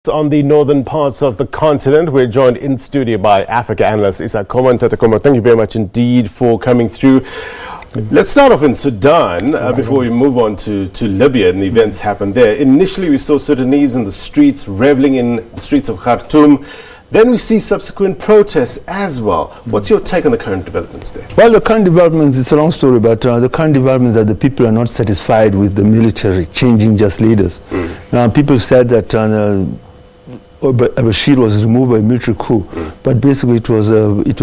On the northern parts of the continent, we're joined in studio by Africa Analyst Izak Khomo. And Khomo, thank you very much indeed for coming through. Let's start off in Sudan before we move on to Libya and the events happened there. Initially, we saw Sudanese in the streets, reveling in the streets of Khartoum. Then we see subsequent protests as well. What's your take on the current developments there? Well, the current developments, it's a long story, but the current developments are the people are not satisfied with the military changing just leaders. Now, people said that Bashir was removed by a military coup, but basically it was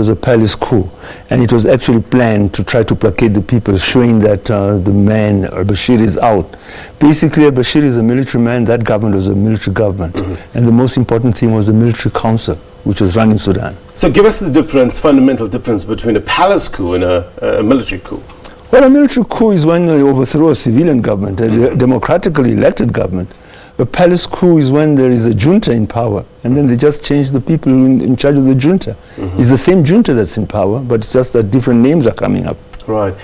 a palace coup, and it was actually planned to try to placate the people, showing that the man Bashir is out. Basically, Bashir is a military man. That government was a military government, and the most important thing was the military council, which was running Sudan. So, give us the fundamental difference between a palace coup and a military coup. Well, a military coup is when they overthrow a civilian government, a democratically elected government. A palace coup is when there is a junta in power, and then they just change the people in charge of the junta. It's the same junta that's in power, but it's just that different names are coming up. Right.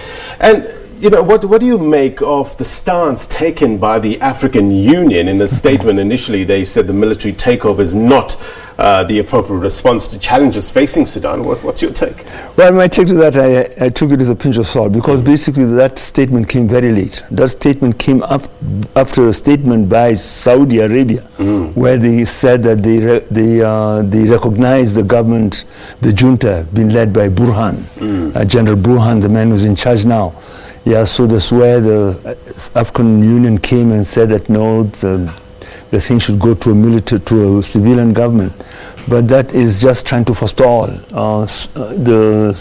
And, you know, what do you make of the stance taken by the African Union? In a statement initially, they said the military takeover is not the appropriate response to challenges facing Sudan. What's your take? Well, my take to that, I took it as a pinch of salt, because basically that statement came very late. That statement came up after a statement by Saudi Arabia, where they said that they recognize the government, the junta, being led by Burhan, General Burhan, the man who's in charge now. Yeah, so that's where the African Union came and said that no, the thing should go to a civilian government. But that is just trying to forestall the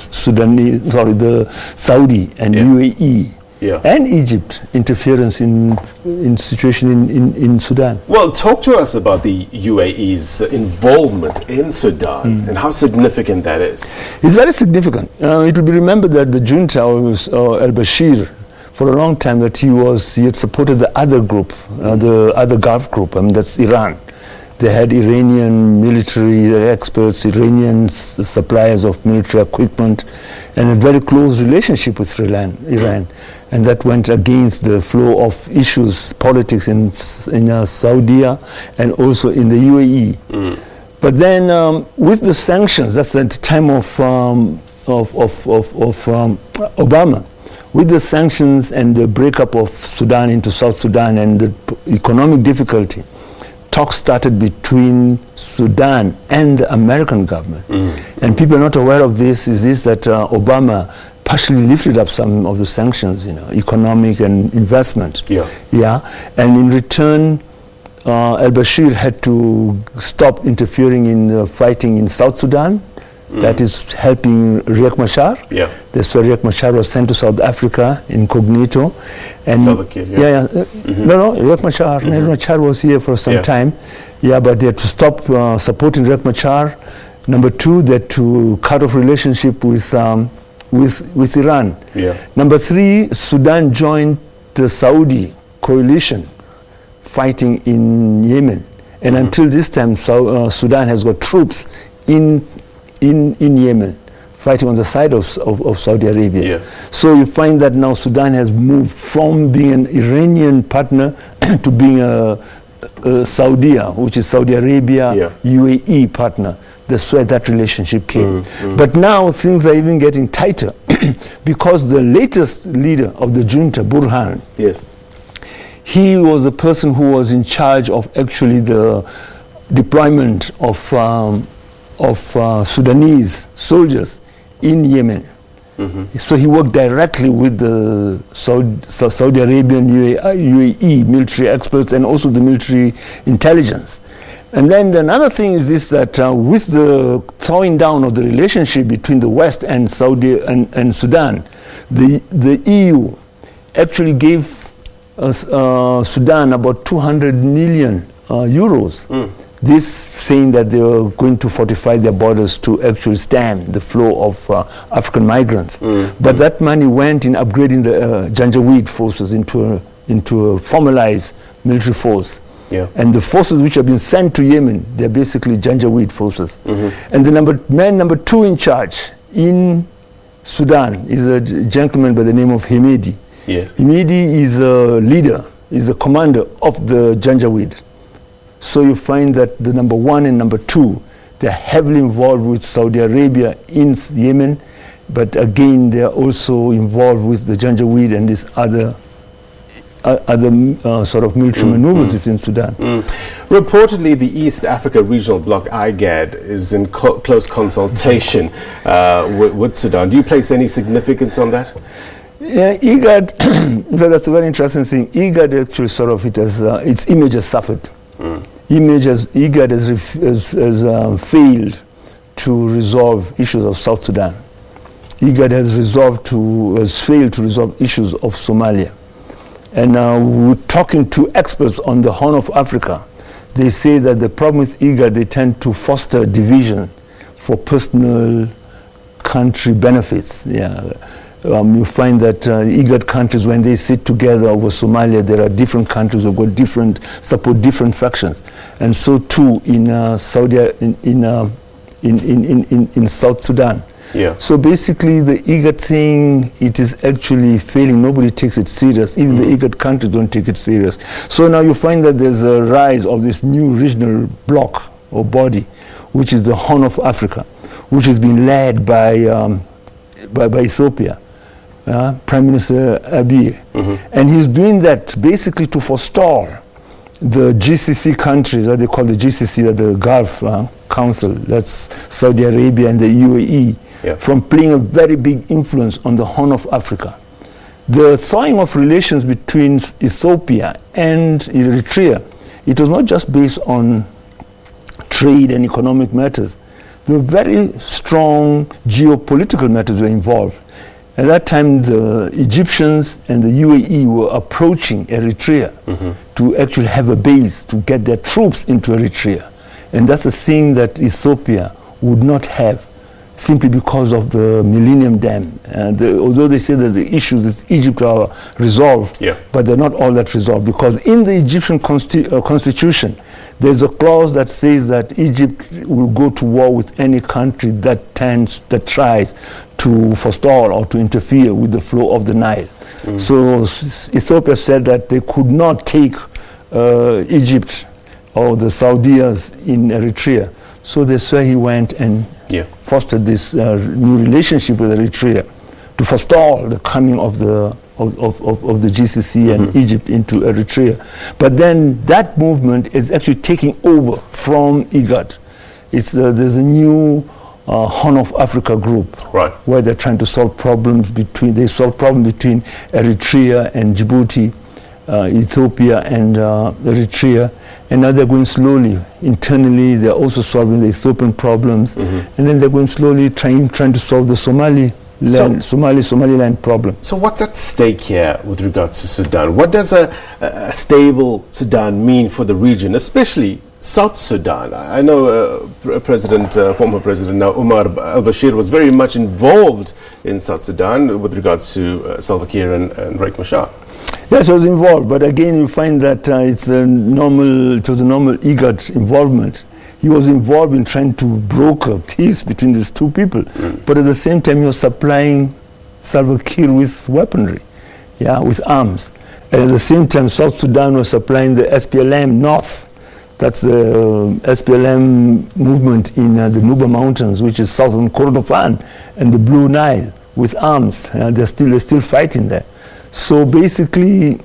Saudi and UAE and Egypt interference in situation in Sudan. Well, talk to us about the UAE's involvement in Sudan and how significant that is. It's very significant. It will be remembered that the junta was al-Bashir for a long time, that he had supported the other group, the other Gulf group, that's Iran. They had Iranian military experts, Iranian suppliers of military equipment, and a very close relationship with Iran. And that went against the flow of issues, politics in Saudi and also in the UAE. But then with the sanctions, that's at the time of Obama, with the sanctions and the breakup of Sudan into South Sudan and the economic difficulty, talks started between Sudan and the American government. And people are not aware of this, is that Obama partially lifted up some of the sanctions, economic and investment. And in return, al-Bashir had to stop interfering in fighting in South Sudan. That is helping Riek Machar. That's why Riek Machar was sent to South Africa incognito. And Riek Machar. Riek Machar was here for some time. But they had to stop supporting Riek Machar. Number two, they had to cut off relationship with Iran. Number three, Sudan joined the Saudi coalition fighting in Yemen. And until this time, Sudan has got troops in Yemen, fighting on the side of Saudi Arabia. So you find that now Sudan has moved from being an Iranian partner to being a Saudi, which is Saudi Arabia, UAE partner. That's where that relationship came. But now things are even getting tighter because the latest leader of the junta, Burhan, he was a person who was in charge of actually the deployment of Sudanese soldiers in Yemen. So he worked directly with the Saudi Arabian UAE military experts and also the military intelligence. And then another thing is this, that with the thawing down of the relationship between the West and Saudi and Sudan, the EU actually gave Sudan about 200 million euros. This saying that they were going to fortify their borders to actually stem the flow of African migrants. But that money went in upgrading the Janjaweed forces into a formalized military force. And the forces which have been sent to Yemen, they're basically Janjaweed forces. And the man number two in charge in Sudan is a gentleman by the name of Hemedi. Hemedi is a leader, is a commander of the Janjaweed. So you find that the number one and number two, they're heavily involved with Saudi Arabia in Yemen, but again, they're also involved with the Janjaweed and these other sort of military maneuvers within Sudan. Reportedly, the East Africa Regional Bloc, IGAD, is in close consultation with Sudan. Do you place any significance on that? Yeah, IGAD, that's a very interesting thing. IGAD actually sort of, its image has suffered. IGAD has failed to resolve issues of South Sudan. IGAD has failed to resolve issues of Somalia. And we're talking to experts on the Horn of Africa. They say that the problem with IGAD, they tend to foster division for personal country benefits. Yeah. You find that IGAD countries, when they sit together over Somalia, there are different countries who support different factions, and so too in in South Sudan. Yeah. So basically, the IGAD thing, it is actually failing. Nobody takes it serious. Even the IGAD countries don't take it serious. So now you find that there's a rise of this new regional bloc or body, which is the Horn of Africa, which has been led by Ethiopia. Prime Minister Abiy, and he's doing that basically to forestall the GCC countries, what they call the GCC, the Gulf Council, that's Saudi Arabia and the UAE, from playing a very big influence on the Horn of Africa. The thawing of relations between Ethiopia and Eritrea, it was not just based on trade and economic matters. There were very strong geopolitical matters were involved. At that time, the Egyptians and the UAE were approaching Eritrea to actually have a base to get their troops into Eritrea. And that's a thing that Ethiopia would not have simply because of the Millennium Dam. Although they say that the issues with Egypt are resolved, but they're not all that resolved, because in the Egyptian constitution, there's a clause that says that Egypt will go to war with any country that tries to forestall or to interfere with the flow of the Nile. So Ethiopia said that they could not take Egypt or the Saudis in Eritrea. So that's why he went and fostered this new relationship with Eritrea to forestall the coming of the GCC and Egypt into Eritrea. But then that movement is actually taking over from IGAD. There's a new Horn of Africa group, where they're trying to solve problems between Eritrea and Djibouti, Ethiopia and Eritrea, and now they're going slowly. Internally, they're also solving the Ethiopian problems, and then they're going slowly trying to solve the Somaliland problem. So what's at stake here with regards to Sudan? What does a stable Sudan mean for the region, especially South Sudan? I know former President now Omar al-Bashir was very much involved in South Sudan with regards to Salva Kiir and Riek Machar. Yes, I was involved, but again you find that it was a normal IGAD involvement. He was involved in trying to broker peace between these two people, but at the same time he was supplying Salva Kiir with weaponry, with arms. And at the same time South Sudan was supplying the SPLM North. That's the SPLM movement in the Nuba Mountains, which is southern Kordofan and the Blue Nile, with arms. They're still fighting there. So basically,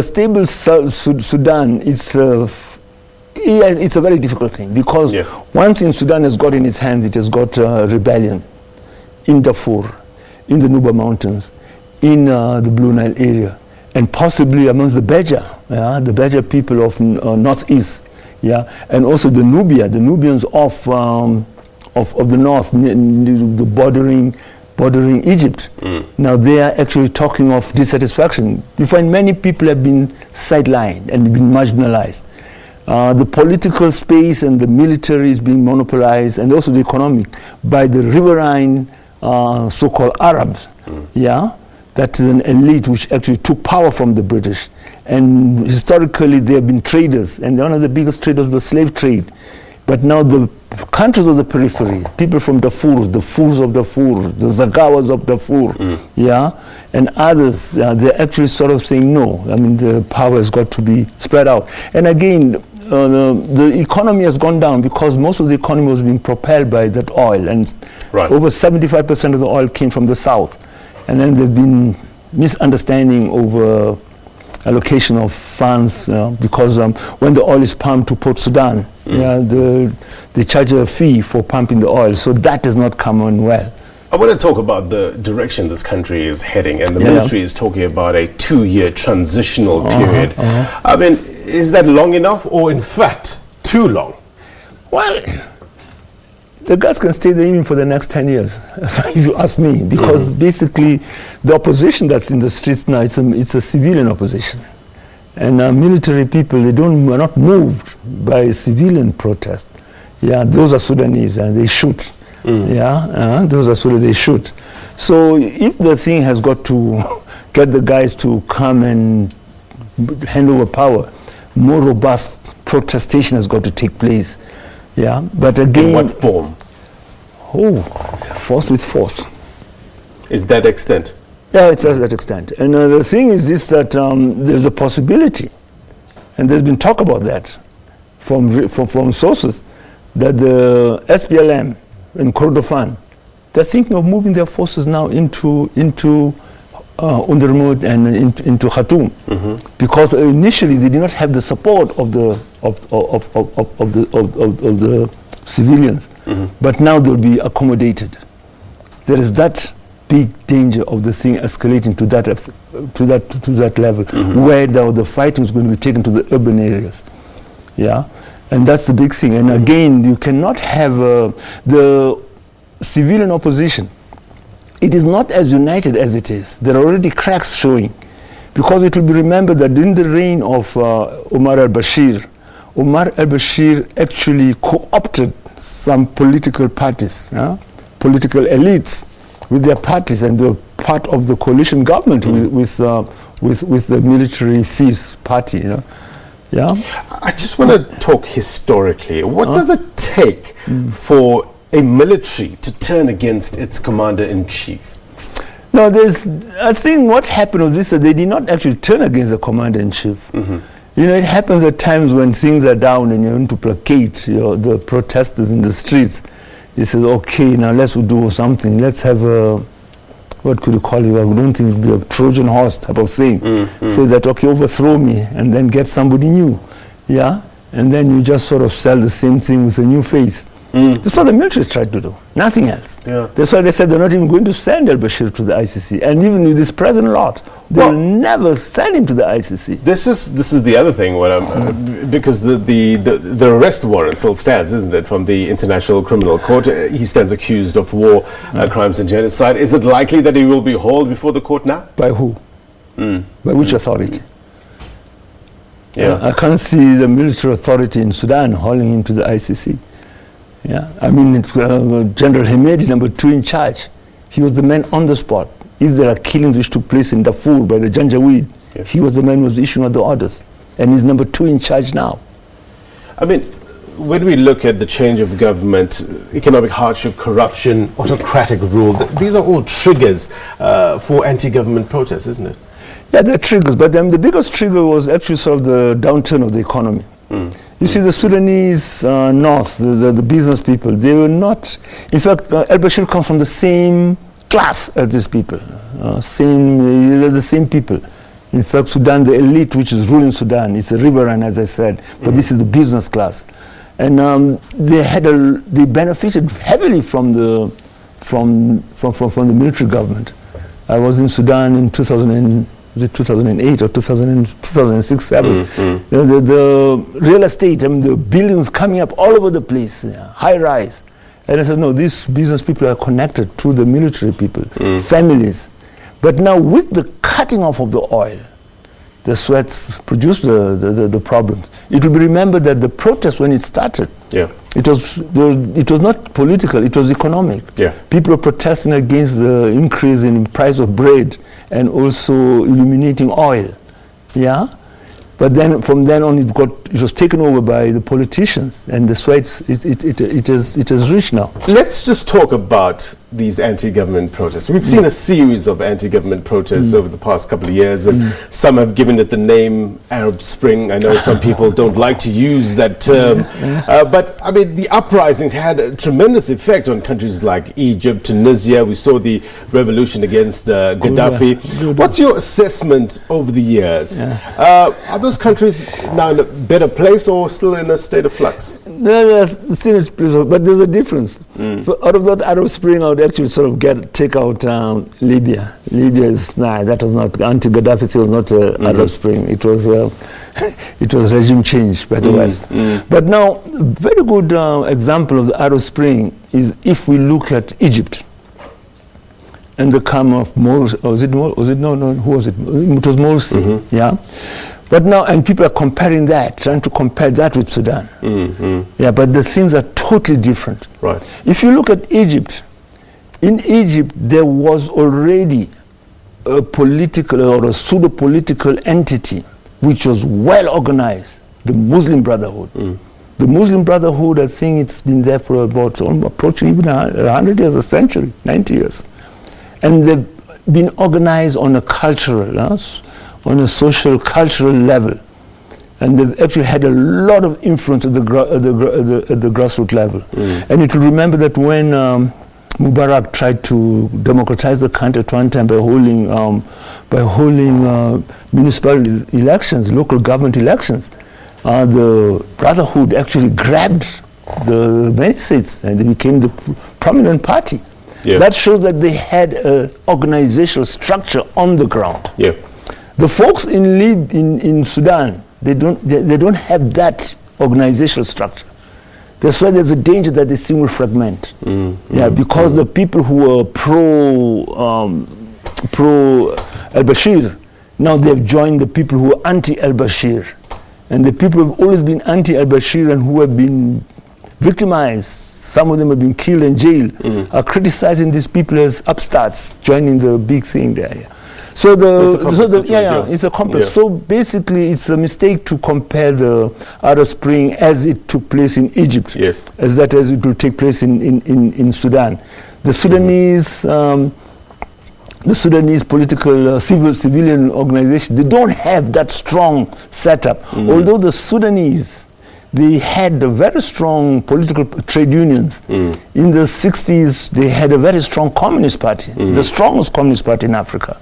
stable Sudan it's a very difficult thing, because one thing Sudan has got in its hands, it has got rebellion in Darfur, in the Nuba Mountains, in the Blue Nile area, and possibly amongst the Beja people of northeast, and also the Nubians of the north, the bordering Egypt. Now they are actually talking of dissatisfaction. You find many people have been sidelined and been marginalized. The political space and the military is being monopolized, and also the economic, by the riverine so-called Arabs. That is an elite which actually took power from the British. And historically they have been traders, and one of the biggest traders was the slave trade. But now the countries of the periphery, people from Darfur, the Furs of Darfur, the Zagawas of Darfur, and others, they're actually sort of saying no. I mean, the power has got to be spread out. And again, the economy has gone down because most of the economy was being propelled by that oil, and over 75% of the oil came from the south. And then there've been misunderstanding over allocation of funds because when the oil is pumped to Port Sudan, they charge a fee for pumping the oil. So that has not come on well. I want to talk about the direction this country is heading, and the military is talking about a 2-year transitional period. I mean, is that long enough, or in fact, too long? Well, the guys can stay there even for the next 10 years, if you ask me, because basically the opposition that's in the streets now, it's a civilian opposition. And military people, are not moved by civilian protest. Yeah, those are Sudanese, and they shoot. Those are Sudanese, they shoot. So if the thing has got to get the guys to come and hand over power, more robust protestation has got to take place. Yeah, but again, in what form? Force with force. Is that extent? Yeah, it's to that extent. And the thing is this, that there's a possibility, and there's been talk about that from sources, that the SPLM in Kordofan, they're thinking of moving their forces now into Undermud and into Khartoum, because initially they did not have the support of the civilians, but now they'll be accommodated. There is that big danger of the thing escalating to that level, where the fighting is going to be taken to the urban areas. Yeah, and that's the big thing. And again, you cannot have the civilian opposition. It is not as united as it is. There are already cracks showing, because it will be remembered that during the reign of Omar al-Bashir actually co-opted some political parties, political elites with their parties, and they were part of the coalition government with the military fees party. Yeah. I just want to talk historically. What does it take for a military to turn against its commander-in-chief? No, I think what happened was this: that they did not actually turn against the commander-in-chief. It happens at times when things are down and you want to placate the protesters in the streets. He says, okay, now let's do something. Let's have what could you call it? I don't think it would be a Trojan horse type of thing. Say that, okay, overthrow me and then get somebody new. Yeah? And then you just sort of sell the same thing with a new face. That's what the military tried to do, nothing else. That's why they said they're not even going to send al-Bashir to the ICC. And even with this present lot, they'll never send him to the ICC. This is the other thing, because the arrest warrant still stands, isn't it, from the International Criminal Court? He stands accused of war crimes and genocide. Is it likely that he will be hauled before the court now? By who? By which authority? I can't see the military authority in Sudan hauling him to the ICC. Yeah, I mean, General Hemedi, number 2 in charge, he was the man on the spot. If there are killings which took place in Darfur by the Janjaweed, he was the man who was issuing the orders, and he's number 2 in charge now. I mean, when we look at the change of government, economic hardship, corruption, autocratic rule, these are all triggers for anti-government protests, isn't it? Yeah, they're triggers, but the biggest trigger was actually sort of the downturn of the economy. You see, the Sudanese north, the business people, they were not, in fact, al-Bashir comes from the same class as these people, they're the same people. In fact, Sudan, the elite which is ruling Sudan, it's a riverine, as I said, but this is the business class. And they benefited heavily from the military government. I was in Sudan in 2008 or 2006, 7. The real estate, I mean, the buildings coming up all over the place, high rise. And I said, no, these business people are connected to the military people, families. But now with the cutting off of the oil, the sweats produced the problems. It will be remembered that the protest, when it started, it was not political, it was economic. People were protesting against the increase in price of bread and also illuminating oil. But then from then on it was taken over by the politicians, and the Swedes it has reached now. Let's just talk about these anti-government protests? We've seen a series of anti-government protests over the past couple of years, and some have given it the name Arab Spring. I know some people don't like to use that term, but I mean, the uprisings had a tremendous effect on countries like Egypt, Tunisia. We saw the revolution against Gaddafi. What's your assessment over the years? Are those countries now in a better place or still in a state of flux? No, still in a place of, but there's a difference. Out of that Arab Spring, I would actually sort of take out Libya. Libya is that was not anti-Gaddafi thing, was not Arab Spring. It was it was regime change by the West. But now, a very good example of the Arab Spring is if we look at Egypt and the come of Morsi. Who was it? It was Morsi. Yeah. But now, and people are comparing that, trying to compare that with Sudan. Yeah, but the things are totally different. Right. If you look at Egypt, in Egypt there was already a political or a pseudo-political entity which was well organized, the Muslim Brotherhood. The Muslim Brotherhood, I think it's been there for about approaching even 100 years, a century, 90 years. And they've been organized on a cultural, on a social, cultural level. And they've actually had a lot of influence at the grassroots level. And you will remember that when Mubarak tried to democratize the country at one time by holding municipal elections, local government elections, the Brotherhood actually grabbed the many seats and they became the prominent party. Yeah. That shows that they had an organizational structure on the ground. Yeah. The folks in Sudan, they don't have that organizational structure. That's why there's a danger that this thing will fragment. Because the people who are pro al-Bashir, now they've joined the people who are anti-al-Bashir. And the people who have always been anti-al-Bashir and who have been victimized, some of them have been killed and jailed, are criticizing these people as upstarts, joining the big thing there. Yeah. So it's a complex. Yeah. So basically, it's a mistake to compare the Arab Spring as it took place in Egypt, as it will take place in Sudan. The Sudanese political civilian organization, they don't have that strong setup. Although the Sudanese, they had a very strong political trade unions. In the 60s, they had a very strong communist party, the strongest communist party in Africa.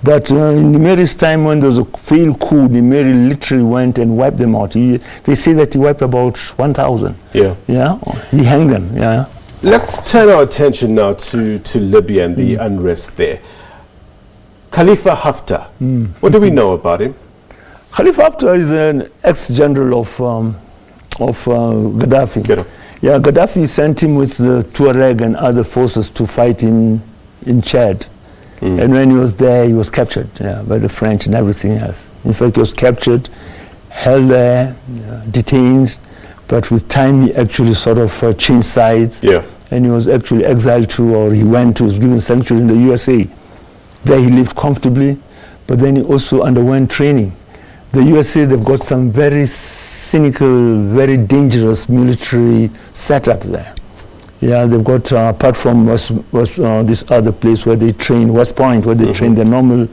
But in Nimeri's time, when there was a failed coup, Nimeri literally went and wiped them out. They say that he wiped about 1,000. Yeah. He hanged them. Yeah. Let's turn our attention now to Libya and the unrest there. Khalifa Haftar. What do we know about him? Khalifa Haftar is an ex-general of Gaddafi. Yeah, Gaddafi sent him with the Tuareg and other forces to fight in Chad. And when he was there, he was captured by the French and everything else. In fact, he was captured, held there, detained, but with time he actually sort of changed sides. And he was actually exiled to, or he was given sanctuary in the USA. There he lived comfortably, but then he also underwent training. The USA, they've got some very cynical, very dangerous military setup there. Yeah, they've got, apart from this other place where they train, West Point, where they train their normal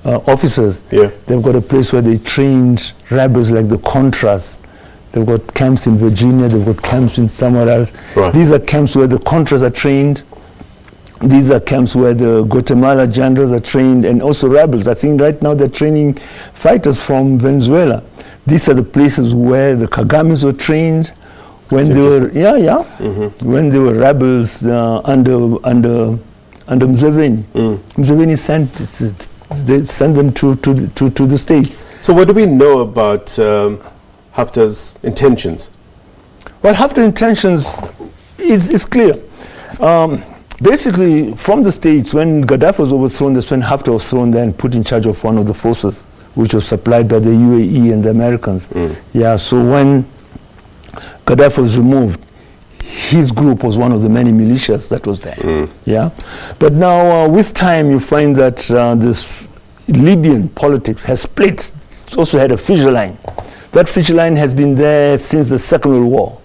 officers, they've got a place where they trained rebels like the Contras. They've got camps in Virginia, they've got camps in somewhere else. These are camps where the Contras are trained. These are camps where the Guatemala generals are trained, and also rebels. I think right now they're training fighters from Venezuela. These are the places where the Kagames were trained when they were, when they were rebels under Museveni. Museveni sent them to the States. So what do we know about Haftar's intentions? Well, Haftar's intentions is clear. Basically, from the States, when Gaddafi was overthrown, that's when Haftar was thrown there and put in charge of one of the forces, which was supplied by the UAE and the Americans. So when Gaddafi was removed, his group was one of the many militias that was there. But now, with time, you find that this Libyan politics has split. It's also had a fissure line. That fissure line has been there since the Second World War.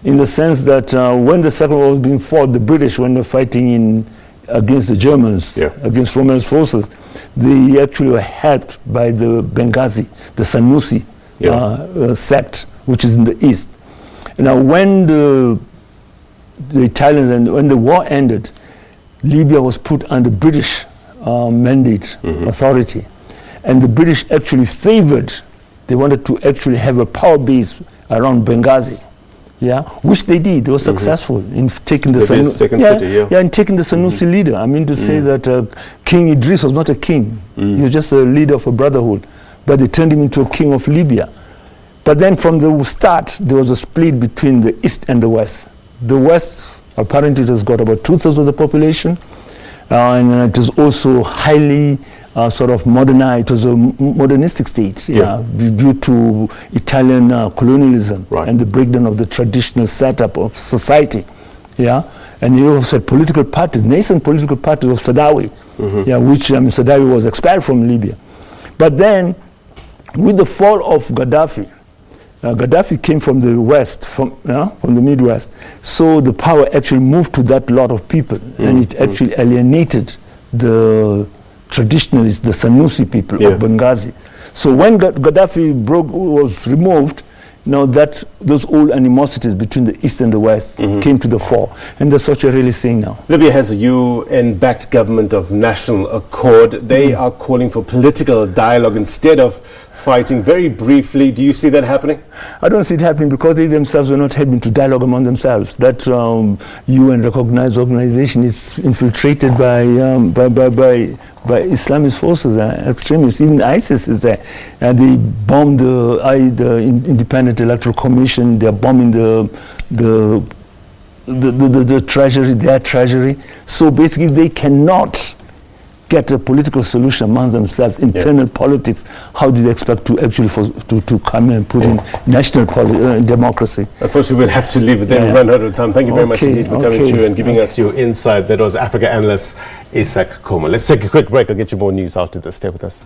in the sense that when the Second World War was being fought, the British, when they were fighting against the Germans, against Rome's forces, they actually were helped by the Benghazi, the Sanusi sect, which is in the east. Now, when the Italians, and when the war ended, Libya was put under British mandate authority, and the British actually favored, they wanted to actually have a power base around Benghazi, which they did. They were successful in taking the Sanusi, in taking the Sanusi leader. I mean to say that King Idris was not a king; he was just a leader of a brotherhood, but they turned him into a king of Libya. But then from the start, there was a split between the east and the west. The west, apparently, it has got about 2/3 of the population, and it is also highly sort of modernized. It was a modernistic state due to Italian colonialism and the breakdown of the traditional setup of society. And you also had political parties, nascent political parties of Sadawi, which Sadawi was expelled from Libya. But then, with the fall of Gaddafi, Gaddafi came from the west, from the Midwest, so the power actually moved to that lot of people, and it actually alienated the traditionalists, the Sanusi people of Benghazi. So when Gaddafi was removed, now that those old animosities between the east and the west came to the fore, and that's what you're really seeing now. Libya has a UN-backed government of national accord. They are calling for political dialogue instead of fighting. Very briefly, do you see that happening? I don't see it happening because they themselves were not having to dialogue among themselves. That UN-recognized organization is infiltrated by Islamist forces, extremists. Even ISIS is there. They bombed the Independent Electoral Commission. They are bombing the treasury, their treasury. So basically, they cannot get a political solution among themselves, internal politics. How do they expect to actually to come and put in national democracy? Unfortunately, we'll have to leave it there. We've run out of time. Thank you very much indeed for coming through and giving us your insight. That was Africa Analyst Izak Khomo. Let's take a quick break. I'll get you more news after this. Stay with us.